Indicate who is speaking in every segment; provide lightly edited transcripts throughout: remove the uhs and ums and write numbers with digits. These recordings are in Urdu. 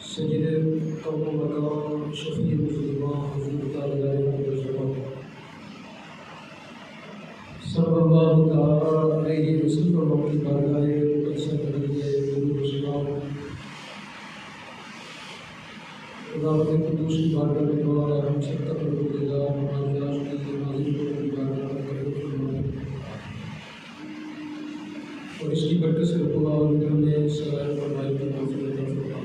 Speaker 1: سید قوم و مقام شفیع مسلمان حضور تعالی صلی اللہ تعالی علیہ وسلم کی بارگاہ مقدسہ کے لیے درود و سلام خدا کے قدوس کی بارگاہ میں دعا ہے ہم سب تک الحمدللہ مناجات کی نازل کی بارگاہ میں قبول فرمائے اور اس کی برکت سے رب العالمین نے سرائے فرمائے کی توفیق عطا فرمائے۔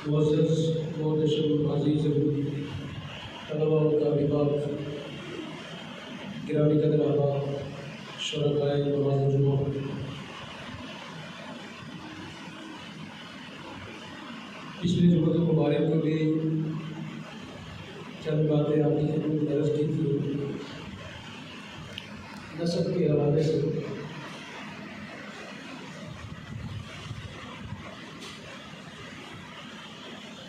Speaker 1: معزز محتشم عزیز طلباء و طالبات گرامی قدر احباب شرکائے نماز جمعہ، پچھلی جمعہ مبارک کو بھی چند باتیں آپ کی خدمت میں عرض کی تھی نسب کے حوالے سے۔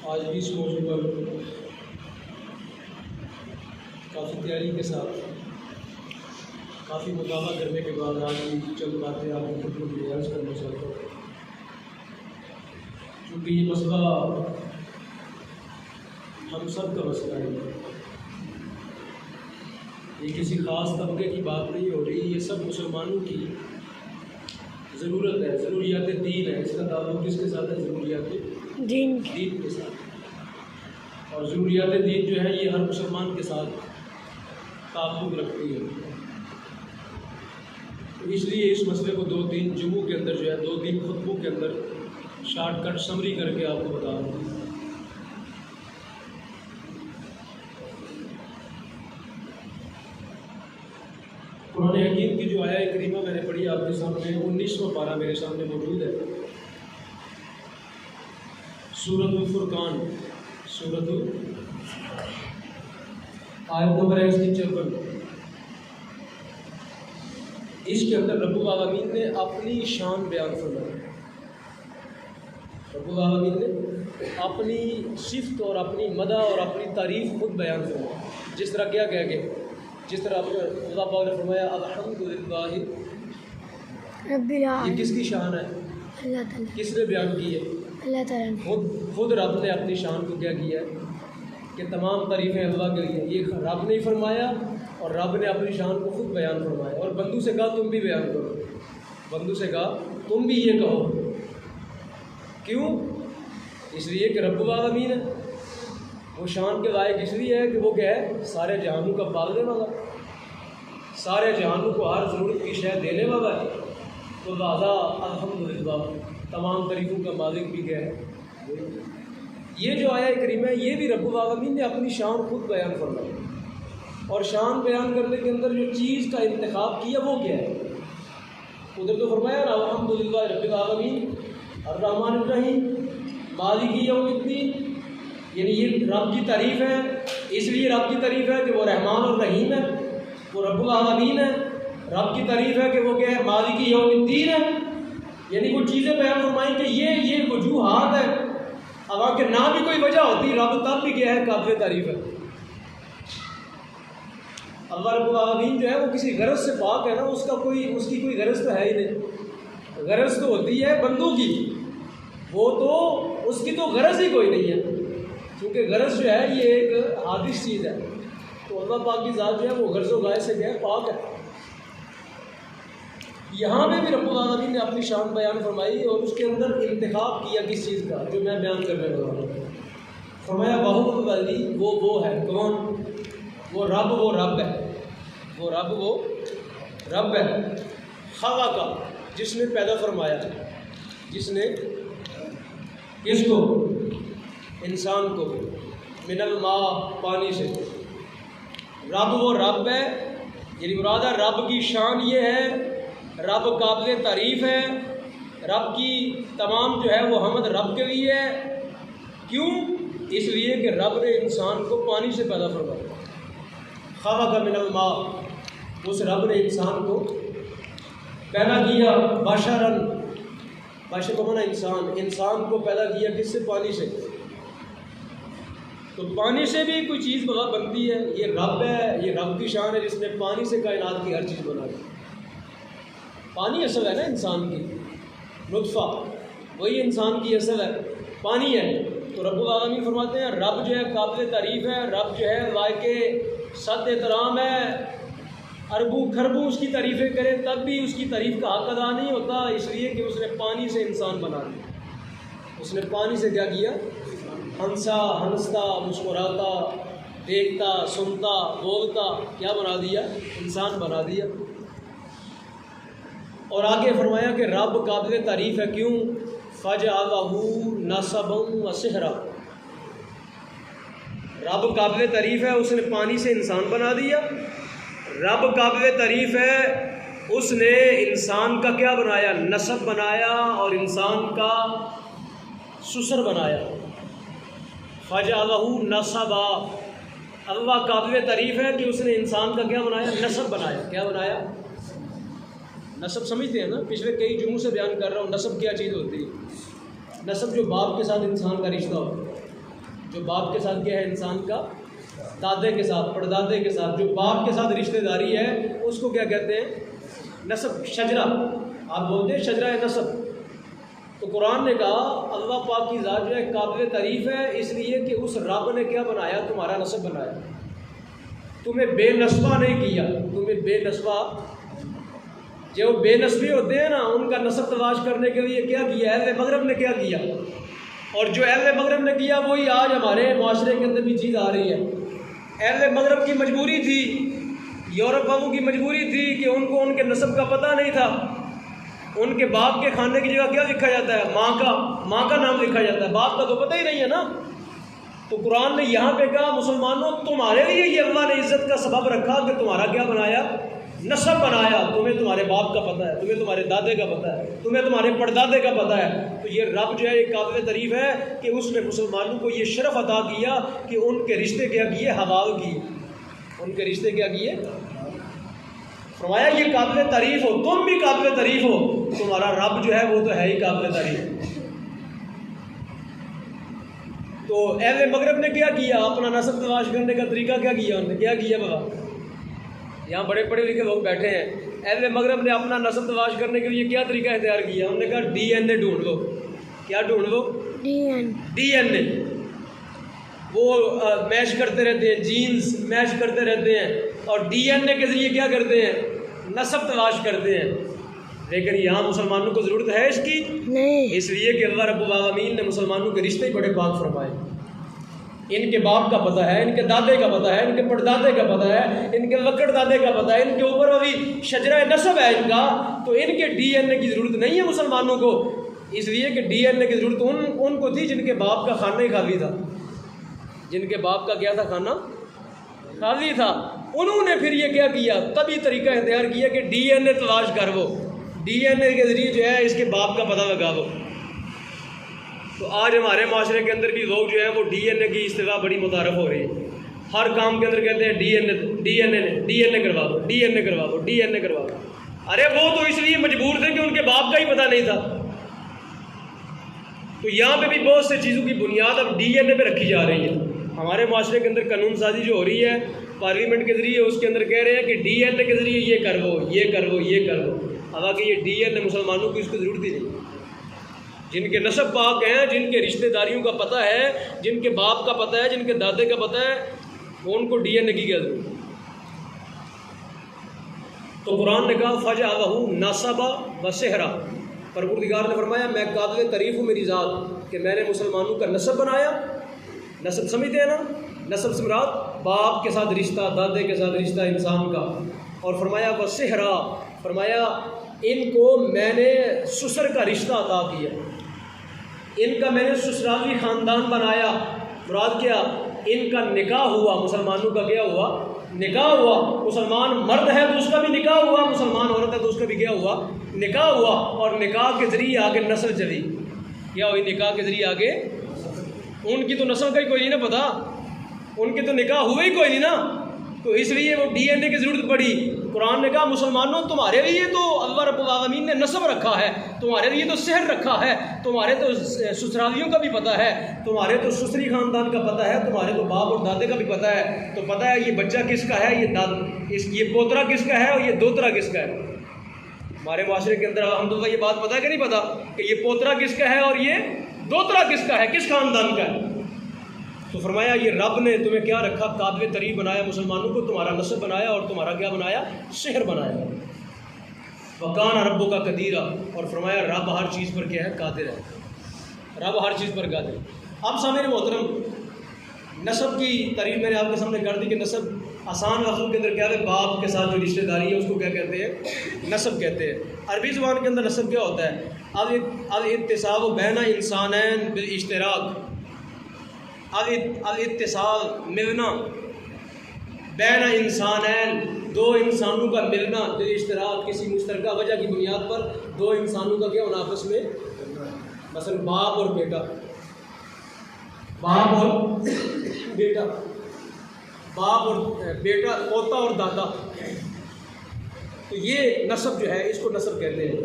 Speaker 1: آج بھی اس موضوع پر کافی تیاری کے ساتھ کافی مطالعہ کرنے کے بعد آج بھی چند باتیں آپ کی خدمت میں عرض کرنا چاہتا ہوں، کیونکہ یہ مسئلہ ہم سب کا مسئلہ ہے، یہ کسی خاص طبقے کی بات نہیں ہو رہی، یہ سب مسلمانوں کی ضرورت ہے، ضروریات دین ہے۔ اس کا تعلق کس کے ساتھ ہے؟ ضروریات دین کے ساتھ، اور ضروریات دین جو ہے یہ ہر مسلمان کے ساتھ تعلق رکھتی ہے۔ اس لیے اس مسئلے کو 2-3 جمعوں کے اندر جو ہے 2-3 خطبوں کے اندر شارٹ کٹ سمری کر کے آپ کو بتا رہا ہوں۔ قرآن حکیم کی جو آیہ کریمہ میں نے پڑھی آپ کے سامنے 19واں پارہ میرے سامنے موجود ہے، سورۃ الفرقان، سورۃ آیت نمبر 156۔ اس کے اندر رب العالمین نے اپنی شان بیان فرمائی، رب العالمین نے اپنی صفت اور اپنی مدح اور اپنی تعریف خود بیان فرمائی۔ جس طرح کیا کہہ گئے، جس طرح خدا پاک نے فرمایا الحمدللہ
Speaker 2: رب العالمین،
Speaker 1: یہ کس کی شان ہے؟
Speaker 2: اللہ تعالیٰ۔
Speaker 1: کس نے بیان کی ہے؟
Speaker 2: اللہ تعالیٰ نے۔
Speaker 1: خود رب نے اپنی شان کو کیا کیا ہے کہ تمام تعریفیں اللہ کے لیے، یہ رب نے ہی فرمایا اور رب نے اپنی شان کو خود بیان فرمایا، اور بندوں سے کہا تم بھی بیان کرو، بندوں سے کہا تم بھی یہ کہو۔ کیوں؟ اس لیے کہ رب العالمین ہے، وہ شان کے لائق اس لیے ہے کہ وہ کیا ہے؟ سارے جہانوں کا پالنے والا، سارے جہانوں کو ہر ضرورت کی شے دینے والا ہے، تو لہٰذا الحمدللہ تمام تعریفوں کا مالک بھی کیا ہے؟ یہ جو آیہ کریمہ ہے یہ بھی رب العالمین نے اپنی شان خود بیان فرمائی، اور شان بیان کرنے کے اندر جو چیز کا انتخاب کیا وہ کیا ہے؟ ادھر تو فرمایا نا الحمدللہ رب العالمین الرحمن الرحیم مالک یوم الدین، یعنی یہ رب کی تعریف ہے، اس لیے رب کی تعریف ہے کہ وہ رحمان اور رحیم ہے، وہ رب العالمین ہے۔ رب کی تعریف ہے کہ وہ کیا ہے؟ مالک یوم الدین ہے، یعنی وہ چیزیں بیان فرمائیں کہ یہ وجوہات ہے، اگر نہ بھی کوئی وجہ ہوتی رب تب بھی کیا ہے؟ قابل تعریف ہے۔ اللہ رب العالمین جو ہے وہ کسی غرض سے پاک ہے نا، اس کی کوئی غرض تو ہے ہی نہیں، غرض تو ہوتی ہے بندوں کی، وہ تو اس کی تو غرض ہی کوئی نہیں ہے، کیونکہ غرض جو ہے یہ ایک حادث چیز ہے، تو اللہ پاک کی ذات جو ہے وہ غرض و غائب سے کیا ہے؟ پاک ہے۔ یہاں پہ بھی رب العالمین نے اپنی شان بیان فرمائی اور اس کے اندر انتخاب کیا کس چیز کا جو میں بیان کرنے والا ہوں۔ فرمایا وَهُوَ الْوَلِيُّ، وہ ہے کون؟ وہ رب ہے، وہ رب ہے۔ خلق، جس نے پیدا فرمایا، جس نے کس کو؟ انسان کو، من الماء، پانی سے۔ وہ رب ہے، یعنی مراد ہے رب کی شان یہ ہے، رب قابل تعریف ہے، رب کی تمام جو ہے وہ حمد رب کے لیے ہے۔ کیوں؟ اس لیے کہ رب نے انسان کو پانی سے پیدا فرمایا۔ خلق من الماء، اس رب نے انسان کو پیدا کیا، بشرن، بشر کو مانا انسان کو پیدا کیا کس سے؟ پانی سے۔ تو پانی سے بھی کوئی چیز بنتی ہے، یہ رب ہے، یہ رب کی شان ہے جس نے پانی سے کائنات کی ہر چیز بنا دی۔ پانی اصل ہے نا انسان کی، نطفہ وہی انسان کی اصل ہے، پانی ہے۔ تو رب العالمین فرماتے ہیں رب جو ہے قابل تعریف ہے، رب جو ہے لائق صد احترام ہے، اربوں کھربوں اس کی تعریفیں کریں تب بھی اس کی تعریف کا حق ادا نہیں ہوتا، اس لیے کہ اس نے پانی سے انسان بنا دیا۔ اس نے پانی سے کیا کیا؟ ہنسا، ہنستا، مسکراتا، دیکھتا، سنتا، بولتا، کیا بنا دیا؟ انسان بنا دیا۔ اور آگے فرمایا کہ رب قابل تعریف ہے، کیوں؟ فَجَعَلَهُ نَسَبًا وَسِحْرًا، رب قابل تعریف ہے، اس نے پانی سے انسان بنا دیا۔ رب قابل تعریف ہے، اس نے انسان کا کیا بنایا؟ نسب بنایا، اور انسان کا سسر بنایا۔ فَجَعَلَهُ نَسَبًا، اللہ قابل تعریف ہے کہ اس نے انسان کا کیا بنایا؟ نسب بنایا۔ کیا بنایا؟ نسب سمجھتے ہیں نا، پچھلے کئی جمعوں سے بیان کر رہا ہوں نسب کیا چیز ہوتی ہے۔ نسب جو باپ کے ساتھ انسان کا رشتہ ہوتا ہے، جو باپ کے ساتھ کیا ہے انسان کا؟ دادے کے ساتھ، پردادے کے ساتھ جو باپ کے ساتھ رشتہ داری ہے اس کو کیا کہتے ہیں؟ نسب، شجرہ، آپ بولتے ہیں شجرہ نسب۔ تو قرآن نے کہا اللہ پاک کی ذات جو ہے قابل تعریف ہے، اس لیے کہ اس رب نے کیا بنایا؟ تمہارا نسب بنایا، تمہیں بے نسبہ نہیں کیا، تمہیں بے نسبہ۔ جو بے نسبی ہوتے ہیں نا ان کا نسب تلاش کرنے کے لیے کیا کیا؟ اہل مغرب نے کیا کیا، اور جو اہل مغرب نے کیا وہی آج ہمارے معاشرے کے اندر بھی چیز آ رہی ہے۔ اہل مغرب کی مجبوری تھی، یورپ والوں کی مجبوری تھی کہ ان کو ان کے نسب کا پتہ نہیں تھا۔ ان کے باپ کے کھانے کی جگہ کیا لکھا جاتا ہے؟ ماں کا نام لکھا جاتا ہے، باپ کا تو پتہ ہی نہیں ہے نا۔ تو قرآن نے یہاں پہ کہا مسلمانوں تمہارے لیے یہ اللہ نے عزت کا سبب رکھا کہ تمہارا کیا بنایا؟ نسب بنایا۔ تمہیں تمہارے باپ کا پتہ ہے، تمہیں تمہارے دادے کا پتہ ہے، تمہیں تمہارے پردادے کا پتہ ہے۔ تو یہ رب جو ہے ایک قابل تعریف ہے کہ اس نے مسلمانوں کو یہ شرف عطا کیا کہ ان کے رشتے کیا کیے؟ حلال کیے، ان کے رشتے کیا کیے؟ فرمایا یہ قابل تعریف ہو، تم بھی قابل تعریف ہو، تمہارا رب جو ہے وہ تو ہے ہی قابل تعریف۔ تو اہل مغرب نے کیا کیا؟ اپنا نسب تلاش کرنے کا طریقہ کیا کیا؟ انہوں نے کیا کیا؟ بابا یہاں بڑے پڑھے لکھے لوگ بیٹھے ہیں، اہل مغرب نے اپنا نسب تلاش کرنے کے لیے کیا طریقہ اختیار کیا؟ انہوں نے کہا ڈی این اے ڈھونڈ لو۔ کیا ڈھونڈ لو؟ ڈی این اے۔ وہ میچ کرتے رہتے ہیں، جینز میچ کرتے رہتے ہیں، اور ڈی این اے کے ذریعے کیا کرتے ہیں؟ نسب تلاش کرتے ہیں۔ لیکن یہاں مسلمانوں کو ضرورت ہے اس کی نہیں، اس لیے کہ اللہ رب العالمین نے مسلمانوں کے رشتے بڑے پاک فرمائے۔ ان کے باپ کا پتہ ہے، ان کے دادے کا پتہ ہے، ان کے پردادے کا پتہ ہے، ان کے لکڑ دادے کا پتہ ہے، ان کے اوپر ابھی شجرہ نسب ہے ان کا، تو ان کے ڈی این اے کی ضرورت نہیں ہے مسلمانوں کو، اس لیے کہ ڈی این اے کی ضرورت ان کو تھی جن کے باپ کا کھانا ہی خالی تھا، جن کے باپ کا کیا تھا؟ کھانا خالی تھا۔ انہوں نے پھر یہ کیا کیا؟ تبھی طریقہ اختیار کیا کہ ڈی این اے تلاش کر، وہ ڈی این اے کے ذریعے جو ہے اس کے باپ کا پتہ لگا دو۔ تو آج ہمارے معاشرے کے اندر بھی لوگ جو ہے وہ ڈی این اے کی اصطلاح بڑی متعارف ہو رہی ہے، ہر کام کے اندر کہتے ہیں ڈی این اے کروا دو، ڈی این اے کروا دو، ڈی این اے کروا دو۔ ارے وہ تو اس لیے مجبور تھے کہ ان کے باپ کا ہی پتہ نہیں تھا۔ تو یہاں پہ بھی بہت سے چیزوں کی بنیاد اب ڈی این اے پہ رکھی جا رہی ہے۔ ہمارے معاشرے کے اندر قانون سازی جو ہو رہی ہے پارلیمنٹ کے ذریعے، اس کے اندر کہہ رہے ہیں کہ ڈی این اے کے ذریعے یہ کر لو، یہ کر لو، یہ کر لو، حالانکہ یہ ڈی این اے مسلمانوں کو اس کی ضرورت ہی نہیں۔ جن کے نسب پاک ہیں، جن کے رشتہ داریوں کا پتہ ہے، جن کے باپ کا پتہ ہے، جن کے دادے کا پتہ ہے، وہ ان کو ڈی این اے کی کیا ضرورت؟ تو قرآن نے کہا فَجَعَلَهُ نَسَبًا وَسِحْرًا، پروردگار نے فرمایا میں قابل تعریف ہوں میری ذات کہ میں نے مسلمانوں کا نسب بنایا۔ نسب سمجھتے ہیں نا؟ نسب سے مراد باپ کے ساتھ رشتہ، دادے کے ساتھ رشتہ انسان کا، اور فرمایا وَسِحْرًا، فرمایا ان کو میں نے سسر کا رشتہ عطا کیا، ان کا میں نے سسرالی خاندان بنایا۔ مراد کیا؟ ان کا نکاح ہوا، مسلمانوں کا کیا ہوا؟ نکاح ہوا۔ مسلمان مرد ہے تو اس کا بھی نکاح ہوا، مسلمان عورت ہے تو اس کا بھی کیا ہوا؟ نکاح ہوا، اور نکاح کے ذریعے آگے نسل چلی۔ کیا ہوئی؟ نکاح کے ذریعے آگے ان کی تو نسل کا ہی کوئی نہیں نا پتا، ان کے تو نکاح ہوئے ہی کوئی نہیں نا، تو اس لیے وہ ڈی این اے کی ضرورت پڑی. قرآن نے کہا مسلمانوں تمہارے لیے تو اللہ رب العالمین نے نسب رکھا ہے, تمہارے لیے تو سحر رکھا ہے, تمہارے تو سسرالیوں کا بھی پتہ ہے, تمہارے تو سسری خاندان کا پتہ ہے, تمہارے تو باپ اور دادے کا بھی پتہ ہے. تو پتہ ہے یہ بچہ کس کا ہے, یہ پوترا کس کا ہے اور یہ دوترا کس کا ہے. ہمارے معاشرے کے اندر الحمدللہ یہ بات پتہ ہے کہ نہیں پتہ کہ یہ پوترا کس کا ہے اور یہ دوترا کس کا ہے, کس خاندان کا ہے. تو فرمایا یہ رب نے تمہیں کیا رکھا, قابل طریق بنایا مسلمانوں کو, تمہارا نسب بنایا اور تمہارا کیا بنایا, سحر بنایا. وکان ربک کا قدیرہ, اور فرمایا رب ہر چیز پر کیا ہے, قادر ہے, رب ہر چیز پر قادر. اب سامعین محترم, نسب کی تعریف میں نے آپ کے سامنے کر دی کہ نسب آسان لفظوں کے اندر کیا ہے, باپ کے ساتھ جو رشتہ داری ہے اس کو کیا کہتے ہیں, نسب کہتے ہیں. عربی زبان کے اندر نسب کیا ہوتا ہے, الاتصاب بین انسانین بالاشتراک, الاتصال ملنا, بین انسانین دو انسانوں کا ملنا, بالاشتراک کسی مشترکہ وجہ کی بنیاد پر دو انسانوں کا کیا ہونا آپس میں, مثلا باپ اور بیٹا, باپ اور بیٹا, باپ اور بیٹا, پوتا اور دادا. تو یہ نسب جو ہے اس کو نسب کہتے ہیں.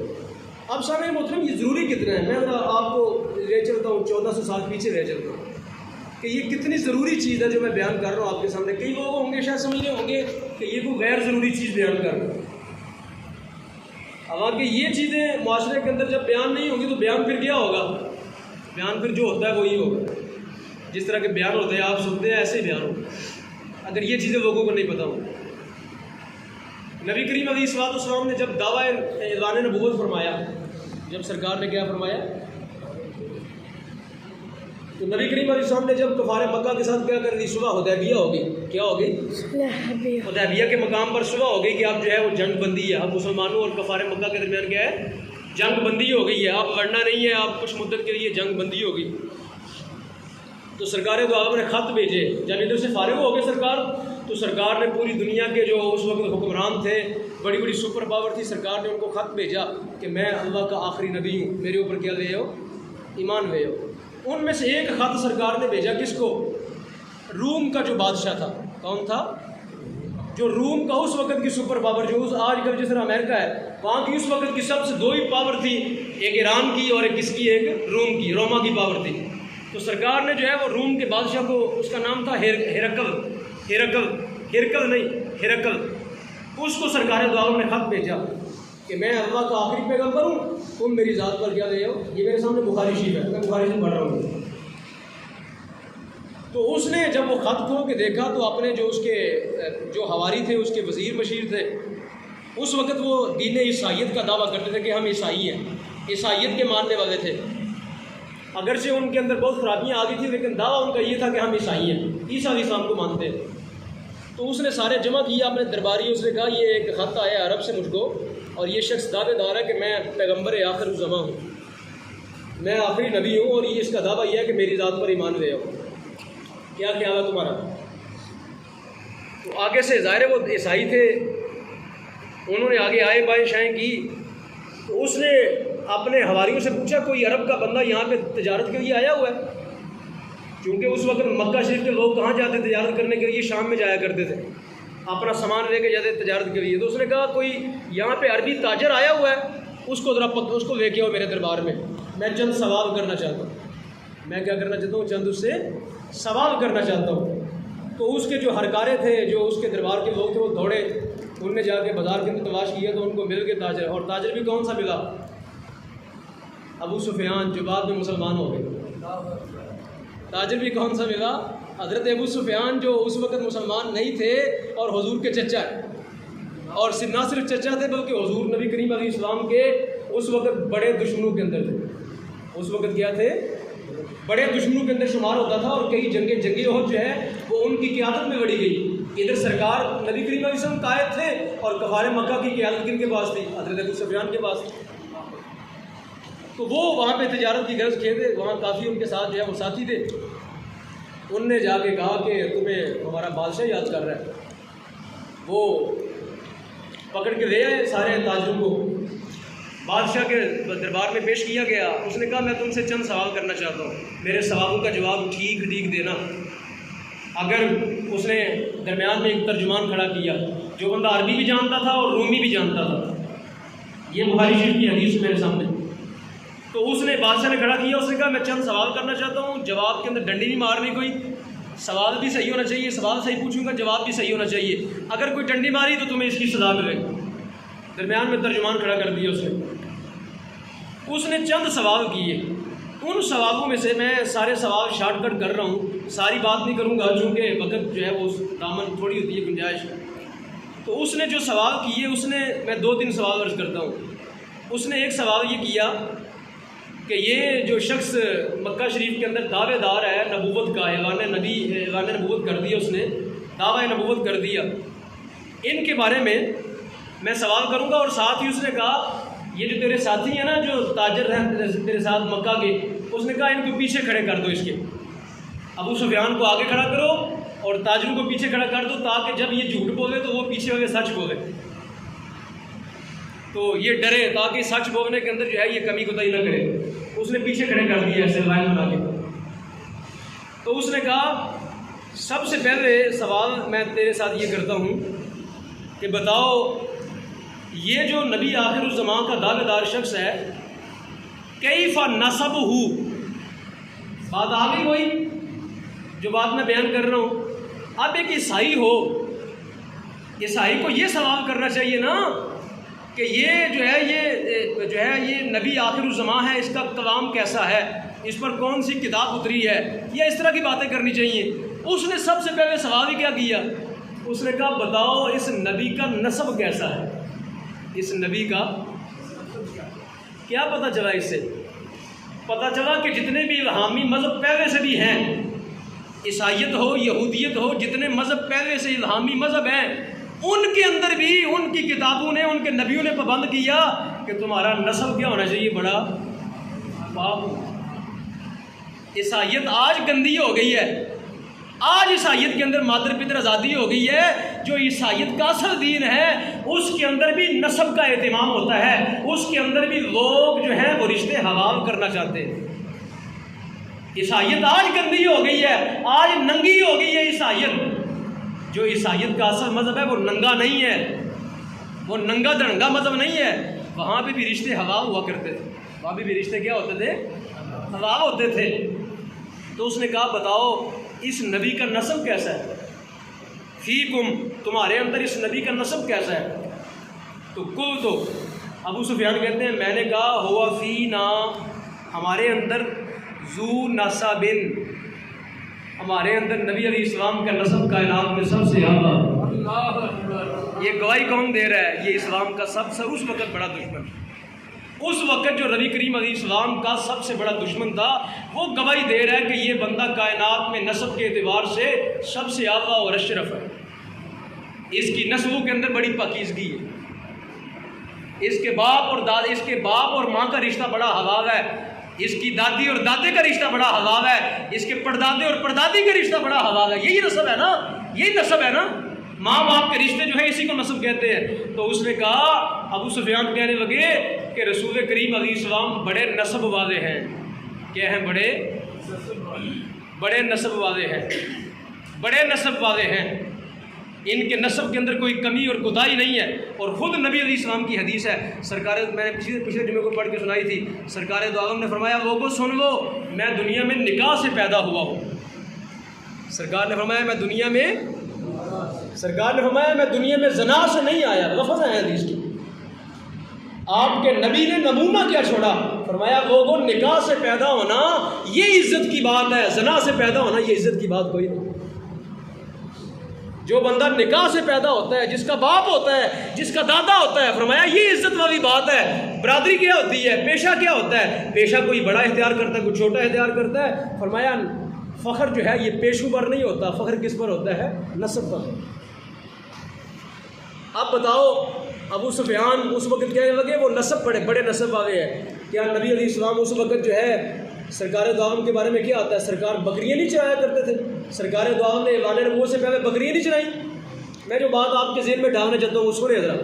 Speaker 1: اب سامعین محترم یہ ضروری کتنا ہے, میں آپ کو لے چلتا ہوں 1400 سال پیچھے لے چلتا ہوں کہ یہ کتنی ضروری چیز ہے جو میں بیان کر رہا ہوں آپ کے سامنے. کئی لوگ ہوں گے شاید سمجھ رہے ہوں گے کہ یہ کوئی غیر ضروری چیز بیان کر رہا ہوں. حالانکہ یہ چیزیں معاشرے کے اندر جب بیان نہیں ہوں گی تو بیان پھر کیا ہوگا, بیان پھر جو ہوتا ہے وہی ہوگا. جس طرح کے بیان ہوتے ہیں آپ سنتے ہیں ایسے ہی بیان ہوگا اگر یہ چیزیں لوگوں کو نہیں پتہ ہوں. نبی کریم علیہ الصلوۃ والسلام نے جب دعویٰ اعلان نبوت فرمایا, جب سرکار نے کیا فرمایا, تو نبی کریم علیہ السلام نے جب کفار مکہ کے ساتھ کیا کر دی, صلح حدیبیہ ہو گئی. کیا ہو گئی, حدیبیہ کے مقام پر صلح ہو گئی کہ اب جو ہے وہ جنگ بندی ہے. اب مسلمانوں اور کفار مکہ کے درمیان کیا ہے, جنگ بندی ہو گئی ہے. اب لڑنا نہیں ہے, اب کچھ مدت کے لیے جنگ بندی ہو گئی. تو سرکار دو عالم نے خط بھیجے. جب ادھر سے فارغ ہو گئے سرکار, تو سرکار نے پوری دنیا کے جو اس وقت حکمران تھے, بڑی بڑی سپر پاور تھی, سرکار نے ان کو خط بھیجا کہ میں اللہ کا آخری نبی ہوں, میرے اوپر کیا لے آؤ, ایمان لے آؤ. ان میں سے ایک خط سرکار نے بھیجا کس کو, روم کا جو بادشاہ تھا. کون تھا, جو روم کا اس وقت کی سپر پاور, جو آج کل جس طرح امریکہ ہے, وہاں کی اس وقت کی سب سے دو ہی پاور تھی, ایک ایران کی اور ایک کس کی, ایک روم کی, روما کی پاور تھی. تو سرکار نے جو ہے وہ روم کے بادشاہ کو, اس کا نام تھا ہرکل نہیں, ہرکل, اس کو سرکار دو عالم نے خط بھیجا کہ میں اللہ کا آخری پیغمبر ہوں, تم میری ذات پر کیا لے آؤ. یہ میرے سامنے بخاری شریف ہے, میں بخاری سے پڑھ رہا ہوں. تو اس نے جب وہ خط کھول کے دیکھا تو اپنے جو اس کے جو حواری تھے, اس کے وزیر مشیر تھے, اس وقت وہ دین عیسائیت کا دعویٰ کرتے تھے کہ ہم عیسائی ہیں, عیسائیت کے ماننے والے تھے. اگرچہ ان کے اندر بہت خرابیاں آ گئی تھیں, لیکن دعویٰ ان کا یہ تھا کہ ہم عیسائی ہیں, عیسیٰ علیہ السلام کو مانتے ہیں. تو اس نے سارے جمع کیا اپنے درباری, اس نے کہا یہ ایک خط آیا عرب سے مجھ کو, اور یہ شخص دعوے دار ہے کہ میں پیغمبر آخر الزماں ہوں, میں آخری نبی ہوں, اور یہ اس کا دعویٰ یہ ہے کہ میری ذات پر ایمان لے آؤ. کیا خیال ہے تمہارا؟ تو آگے سے ظاہر وہ عیسائی تھے, انہوں نے آگے آئے بائیں شائیں کی. تو اس نے اپنے حواریوں سے پوچھا کوئی عرب کا بندہ یہاں پہ تجارت کے لیے آیا ہوا ہے, کیونکہ اس وقت مکہ شریف کے لوگ کہاں جاتے تجارت کرنے کے لیے, شام میں جایا کرتے تھے, اپنا سامان لے کے جاتے تجارت کے لیے. تو اس نے کہا کوئی یہاں پہ عربی تاجر آیا ہوا ہے, اس کو ذرا اس کو لے کے آؤ میرے دربار میں, میں چند سوال کرنا چاہتا ہوں. میں کیا کرنا چاہتا ہوں, چند اس سے سوال کرنا چاہتا ہوں. تو اس کے جو ہرکارے تھے, جو اس کے دربار کے لوگ تھے, وہ دوڑے, انہوں نے جا کے بازار کے اندر تلاش کیا تو ان کو مل گئے تاجر. اور تاجر بھی کون سا ملا, ابو سفیان, جو بعد میں مسلمان ہو گئے. تاجر بھی کون سا ملا, حضرت ابو سفیان, جو اس وقت مسلمان نہیں تھے اور حضور کے چچا, اور نہ صرف چچا تھے بلکہ حضور نبی کریم علیہ السلام کے اس وقت بڑے دشمنوں کے اندر تھے. اس وقت کیا تھے, بڑے دشمنوں کے اندر شمار ہوتا تھا, اور کئی جنگیں, جنگی عہد جو ہے وہ ان کی قیادت میں لڑی گئی. ادھر سرکار نبی کریم علیہ السلام قائد تھے, اور کفار مکہ کی قیادت کن کے پاس تھی, حضرت ابو سفیان کے پاس تھی. تو وہ وہاں پہ تجارت کی غرض کیے تھے, وہاں کافی ان کے ساتھ جو ہے وہ ساتھی تھے. ان نے جا کے کہا کہ تمہیں ہمارا بادشاہ یاد کر رہا ہے. وہ پکڑ کے لے آئے سارے تاجروں کو, بادشاہ کے دربار میں پیش کیا گیا. اس نے کہا میں تم سے چند سوال کرنا چاہتا ہوں, میرے سوالوں کا جواب ٹھیک دینا. اگر اس نے درمیان میں ایک ترجمان کھڑا کیا جو بندہ عربی بھی جانتا تھا اور رومی بھی جانتا تھا، یہ بخاری شریف کی حدیث میرے سامنے، تو اس نے بادشاہ نے کھڑا کیا، اس نے کہا میں چند سوال کرنا چاہتا ہوں، جواب کے اندر ڈنڈی نہیں مارنی کوئی، سوال بھی صحیح ہونا چاہیے، سوال صحیح پوچھوں گا، جواب بھی صحیح ہونا چاہیے، اگر کوئی ڈنڈی ماری تو تمہیں اس کی سزا ملے گی۔ درمیان میں ترجمان کھڑا کر دیا اس نے چند سوال کیے، ان سوالوں میں سے میں سارے سوال شارٹ کٹ کر رہا ہوں، ساری بات نہیں کروں گا چونکہ وقت جو ہے وہ دامن تھوڑی ہوتی ہے گنجائش۔ تو اس نے جو سوال کیے، اس نے، میں 2-3 سوال عرض کرتا ہوں۔ اس نے ایک سوال یہ کیا کہ یہ جو شخص مکہ شریف کے اندر دعوے دار ہے نبوت کا، اعلان نبوت کر دیا، اس نے دعویٰ نبوت کر دیا، ان کے بارے میں سوال کروں گا، اور ساتھ ہی اس نے کہا یہ جو تیرے ساتھی ہیں نا جو تاجر ہیں تیرے ساتھ مکہ کے، اس نے کہا ان کو پیچھے کھڑے کر دو، اس کے ابو سفیان کو آگے کھڑا کرو اور تاجروں کو پیچھے کھڑا کر دو، تاکہ جب یہ جھوٹ بولے تو وہ پیچھے ہوئے سچ بولے، تو یہ ڈرے تاکہ سچ بولنے کے اندر جو ہے یہ کمی کوتاہی نہ کرے۔ اس نے پیچھے کھڑے کر دیا ایسے لائن بنا کے۔ تو اس نے کہا سب سے پہلے سوال میں تیرے ساتھ یہ کرتا ہوں کہ بتاؤ یہ جو نبی آخر الزمان کا دعوے دار شخص ہے، کیف نسبہ، بات آ گئی کوئی جو بات میں بیان کر رہا ہوں؟ اب ایک عیسائی ہو، عیسائی کو یہ سوال کرنا چاہیے نا کہ یہ جو ہے یہ نبی آخر الزمان ہے، اس کا کلام کیسا ہے، اس پر کون سی کتاب اتری ہے، یا اس طرح کی باتیں کرنی چاہیے۔ اس نے سب سے پہلے سوال ہی کیا کیا؟ اس نے کہا بتاؤ اس نبی کا نسب کیسا ہے، اس نبی کا کیا پتہ چلا؟ اس سے پتہ چلا کہ جتنے بھی الہامی مذہب پہلے سے بھی ہیں، عیسائیت ہو، یہودیت ہو، جتنے مذہب پہلے سے الہامی مذہب ہیں، ان کے اندر بھی ان کی کتابوں نے، ان کے نبیوں نے پابند کیا کہ تمہارا نسل کیا ہونا چاہیے، بڑا پاک۔ عیسائیت آج گندی ہو گئی ہے، آج عیسائیت کے اندر مادر پتر آزادی ہو گئی ہے۔ جو عیسائیت کا اصل دین ہے اس کے اندر بھی نسب کا اہتمام ہوتا ہے، اس کے اندر بھی لوگ جو ہیں وہ رشتے حلال کرنا چاہتے ہیں۔ عیسائیت آج گندی ہو گئی ہے، آج ننگی ہو گئی ہے عیسائیت۔ جو عیسائیت کا اصل مذہب ہے وہ ننگا نہیں ہے، وہ ننگا دھڑنگا مذہب نہیں ہے، وہاں پہ بھی رشتے حلال ہوا کرتے تھے، وہاں پہ بھی رشتے کیا ہوتے تھے؟ حلال ہوتے تھے۔ تو اس نے کہا بتاؤ اس نبی کا نسب کیسا ہے، فیکم، تمہارے اندر اس نبی کا نسب کیسا ہے؟ تو کل تو ابو سفیان کہتے ہیں میں نے کہا ہوا فینا، ہمارے اندر ذو نسبن، ہمارے اندر نبی علیہ السلام کا نسب کائنات میں سب سے زیادہ۔ یہ گواہی کون دے رہا ہے؟ یہ اسلام کا سب سے اس وقت بڑا دشمن، اس وقت جو نبی کریم علیہ السلام کا سب سے بڑا دشمن تھا، وہ گواہی دے رہا ہے کہ یہ بندہ کائنات میں نسب کے اعتبار سے سب سے اعلیٰ اور اشرف ہے، اس کی نسلوں کے اندر بڑی پاکیزگی ہے، اس کے باپ اور ماں کا رشتہ بڑا حلال ہے، اس کی دادی اور دادے کا رشتہ بڑا حلال ہے، اس کے پردادے اور پردادی کا رشتہ بڑا حلال ہے۔ یہی نسب ہے نا، یہی نسب ہے نا، ماں باپ کے رشتے جو ہیں اسی کو نسب کہتے ہیں۔ تو اس نے کہا، ابو سفیان کہنے لگے کہ رسول کریم علیہ السلام بڑے نسب والے ہیں۔ کیا ہیں؟ بڑے نسب والے ہیں، بڑے نسب والے ہیں، ان کے نسب کے اندر کوئی کمی اور کوتاہی نہیں ہے۔ اور خود نبی علیہ السلام کی حدیث ہے، سرکار، میں نے پچھلے جمعے کو پڑھ کے سنائی تھی، سرکار دو عالم نے فرمایا لوگوں سن لو، میں دنیا میں نکاح سے پیدا ہوا ہوں۔ سرکار نے فرمایا میں دنیا میں زنا سے نہیں آیا، لفظ ہے حدیث کی۔ آپ کے نبی نے نمونہ کیا چھوڑا؟ فرمایا لوگوں نکاح سے پیدا ہونا یہ عزت کی بات ہے، زنا سے پیدا ہونا یہ عزت کی بات کوئی نہیں۔ جو بندہ نکاح سے پیدا ہوتا ہے، جس کا باپ ہوتا ہے، جس کا دادا ہوتا ہے، فرمایا یہ عزت والی بات ہے۔ برادری کیا ہوتی ہے؟ پیشہ کیا ہوتا ہے؟ پیشہ کوئی بڑا اختیار کرتا ہے، کوئی چھوٹا اختیار کرتا ہے۔ فرمایا فخر جو ہے یہ پیشوں پر نہیں ہوتا، فخر کس پر ہوتا ہے؟ نسب پر۔ اب بتاؤ ابو سفیان اس وقت کہنے لگے وہ نسب بڑے نسب والے ہیں۔ کیا نبی علیہ السلام اس وقت جو ہے سرکار دو عالم کے بارے میں کیا آتا ہے؟ سرکار بکریاں نہیں چرایا کرتے تھے، سرکار دو عالم نے اعلان نبوت سے پہلے بکریاں نہیں چرائیں۔ میں جو بات آپ کے ذہن میں ڈالنا چاہتا ہوں اس کو نہیں حضرت،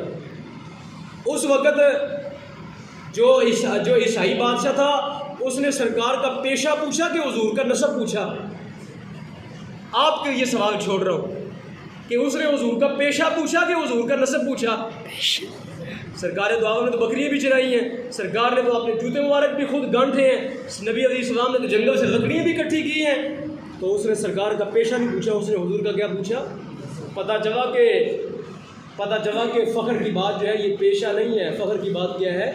Speaker 1: اس وقت جو عیسائی بادشاہ تھا اس نے سرکار کا پیشہ پوچھا کہ حضور کا نسب پوچھا، آپ کے یہ سوال چھوڑ رہا ہوں کہ اس نے حضور کا پیشہ پوچھا کہ حضور کا نسب پوچھا؟ سرکار دو عالم نے تو بکریاں بھی چرائی ہیں، سرکار نے تو اپنے جوتے مبارک بھی خود گانٹھے ہیں، نبی علیہ السلام نے تو جنگل سے لکڑیاں بھی اکٹھی کی ہیں، تو اس نے سرکار کا پیشہ نہیں پوچھا، اس نے حضور کا کیا پوچھا؟ پتہ چلا کہ فخر کی بات جو ہے یہ پیشہ نہیں ہے، فخر کی بات کیا ہے؟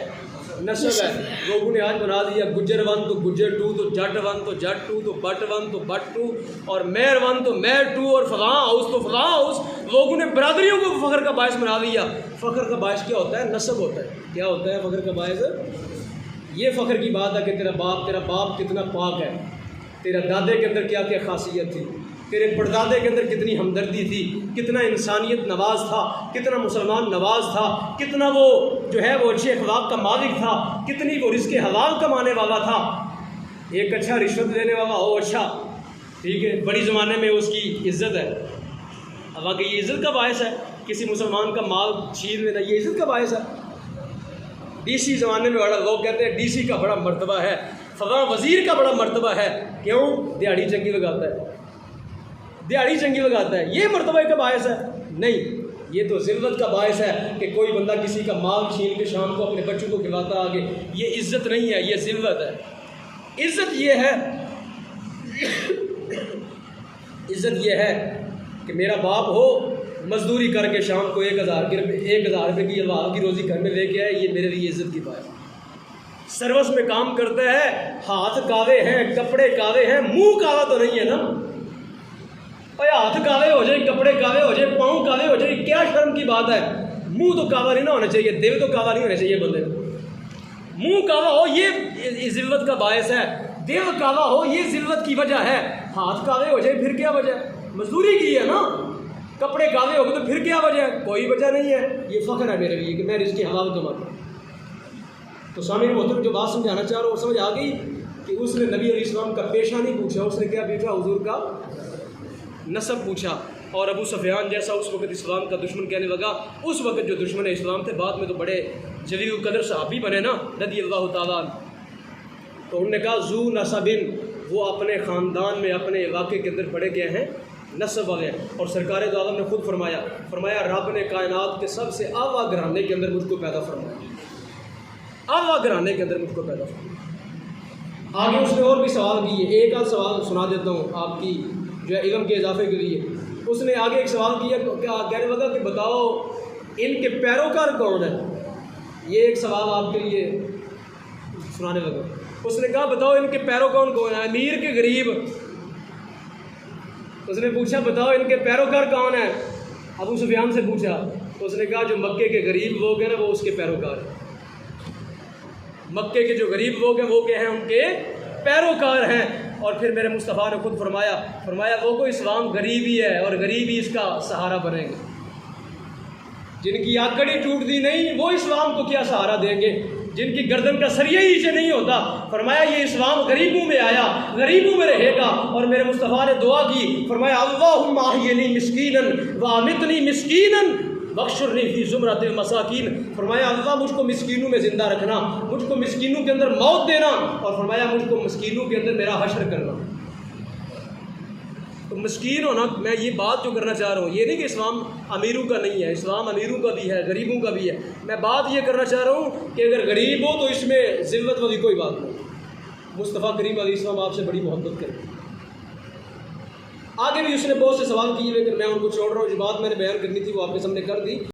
Speaker 1: نسب ہے۔ لوگوں نے آج بنا دیا گجر ون تو گجر ٹو، تو جٹ ون تو جٹ ٹو، تو بٹ ون تو بٹ ٹو، اور میر ون تو میر ٹو، اور فلاں ہاؤس تو فلاں ہاؤس۔ لوگوں نے برادریوں کو فخر کا باعث بنا دیا۔ فخر کا باعث کیا ہوتا ہے؟ نسب ہوتا ہے۔ کیا ہوتا ہے فخر کا باعث؟ یہ فخر کی بات ہے کہ تیرا باپ کتنا پاک ہے، تیرا دادے کے اندر کیا کیا خاصیت تھی، تیرے پردادے کے اندر کتنی ہمدردی تھی، کتنا انسانیت نواز تھا، کتنا مسلمان نواز تھا، کتنا وہ جو ہے وہ اچھے اخلاق کا مالک تھا، کتنی وہ رزق حلال کمانے والا تھا۔ ایک اچھا رشوت لینے والا ہو، اچھا ٹھیک ہے، بڑی زمانے میں اس کی عزت ہے، حالانکہ یہ عزت کا باعث ہے، کسی مسلمان کا مال چھین لینا یہ عزت کا باعث ہے۔ ڈی سی زمانے میں بڑا لوگ کہتے ہیں ڈی سی کا بڑا مرتبہ ہے، فلاں وزیر کا بڑا مرتبہ ہے، کیوں؟ دیہڑی چنگی لگاتا ہے، دیہڑی چنگی لگاتا ہے، یہ مرتبہ کا باعث ہے؟ نہیں، یہ تو ذلت کا باعث ہے کہ کوئی بندہ کسی کا مال چھین کے شام کو اپنے بچوں کو کھلاتا آگے، یہ عزت نہیں ہے، یہ ذلت ہے۔ عزت یہ ہے کہ میرا باپ ہو، مزدوری کر کے شام کو 1000 روپے کی اللہ کی روزی گھر میں لے کے آئے، یہ میرے لیے عزت کی بات ہے۔ سروس میں کام کرتا ہے، ہاتھ کاوے ہیں، کپڑے کاوے ہیں، منہ کاوا تو نہیں ہے نا؟ ہاتھ کاوے ہو جائے، کپڑے کاوے ہو جائے، پاؤں کاوے ہو جائے، کیا شرم کی بات ہے؟ منہ تو کاوا نہیں نہ ہونا چاہیے، دل تو کاوا نہیں ہونا چاہیے بندے کو۔ منہ کاوا ہو یہ ذلت کا باعث ہے، دل کاوا ہو یہ ذلت کی وجہ ہے، ہاتھ کاوے ہو جائے پھر کیا وجہ ہے؟ مزدوری کی ہے نا، کپڑے کاوے ہو گئے تو پھر کیا وجہ ہے؟ کوئی وجہ نہیں ہے۔ یہ فخر ہے میرے لیے کہ میں رزق حلال کماتا ہوں۔ تو سامعین محترم، جو بات سمجھانا چاہ رہا ہوں وہ سمجھ آ گئی کہ اس نے نبی علیہ السلام کا پیشہ نہیں پوچھا، اس نے کیا پوچھا؟ حضور کا نسب پوچھا۔ اور ابو سفیان جیسا اس وقت اسلام کا دشمن کہنے لگا، اس وقت جو دشمن اسلام تھے، بعد میں تو بڑے جلیل القدر صحابی بنے نا رضی اللہ تعالیٰ عنہ، تو انہوں نے کہا ذو نسبن، وہ اپنے خاندان میں اپنے علاقے کے اندر بڑے گئے ہیں، نسب والے ہیں۔ اور سرکار دو عالم نے خود فرمایا رب نے کائنات کے سب سے اعلیٰ گھرانے کے اندر مجھ کو پیدا فرمایا، اعلیٰ گھرانے کے اندر مجھ کو پیدا فرمایا۔ آگے اس نے اور بھی سوال کیے، ایک آدھ سوال سنا دیتا ہوں آپ کی جو ہے علم کے اضافے کے لیے۔ اس نے آگے ایک سوال کیا، کہنے لگا کہ بتاؤ ان کے پیروکار کون ہیں؟ یہ ایک سوال آپ کے لیے سنانے لگا۔ اس نے کہا بتاؤ ان کے پیروکار کون ہیں؟ امیر کے غریب؟ اس نے پوچھا بتاؤ ان کے پیروکار کون ہیں؟ ابو سفیان سے پوچھا، اس نے کہا جو مکے کے غریب لوگ ہیں نا وہ اس کے پیروکار ہیں۔ مکے کے جو غریب لوگ ہیں وہ کیا ہیں؟ ان کے پیروکار ہیں۔ اور پھر میرے مصطفیٰ نے خود فرمایا وہ کوئی اسلام غریب ہی ہے اور غریب ہی اس کا سہارا بنیں گے، جن کی آکڑی ٹوٹتی نہیں وہ اسلام کو کیا سہارا دیں گے، جن کی گردن کا سریہ ہی سے نہیں ہوتا۔ فرمایا یہ اسلام غریبوں میں آیا، غریبوں میں رہے گا۔ اور میرے مصطفیٰ نے دعا کی، فرمایا اللہم احیینی مسکینا وامیتنی مسکینا واحشرنی فی زمرۃ المساکین۔ فرمایا اللہ مجھ کو مسکینوں میں زندہ رکھنا، مجھ کو مسکینوں کے اندر موت دینا، اور فرمایا مجھ کو مسکینوں کے اندر میرا حشر کرنا۔ تو مسکین ہونا، میں یہ بات جو کرنا چاہ رہا ہوں یہ نہیں کہ اسلام امیروں کا نہیں ہے، اسلام امیروں کا بھی ہے، غریبوں کا بھی ہے۔ میں بات یہ کرنا چاہ رہا ہوں کہ اگر غریب ہو تو اس میں ذلت والی کوئی بات نہیں۔ مصطفیٰ کریم علیہ السلام آپ سے بڑی محبت کرتے ہیں۔ آگے بھی اس نے بہت سے سوال کیے لیکن میں ان کو چھوڑ رہا ہوں، جو بات میں نے بیان کرنی تھی وہ آپ کے سامنے کر دی۔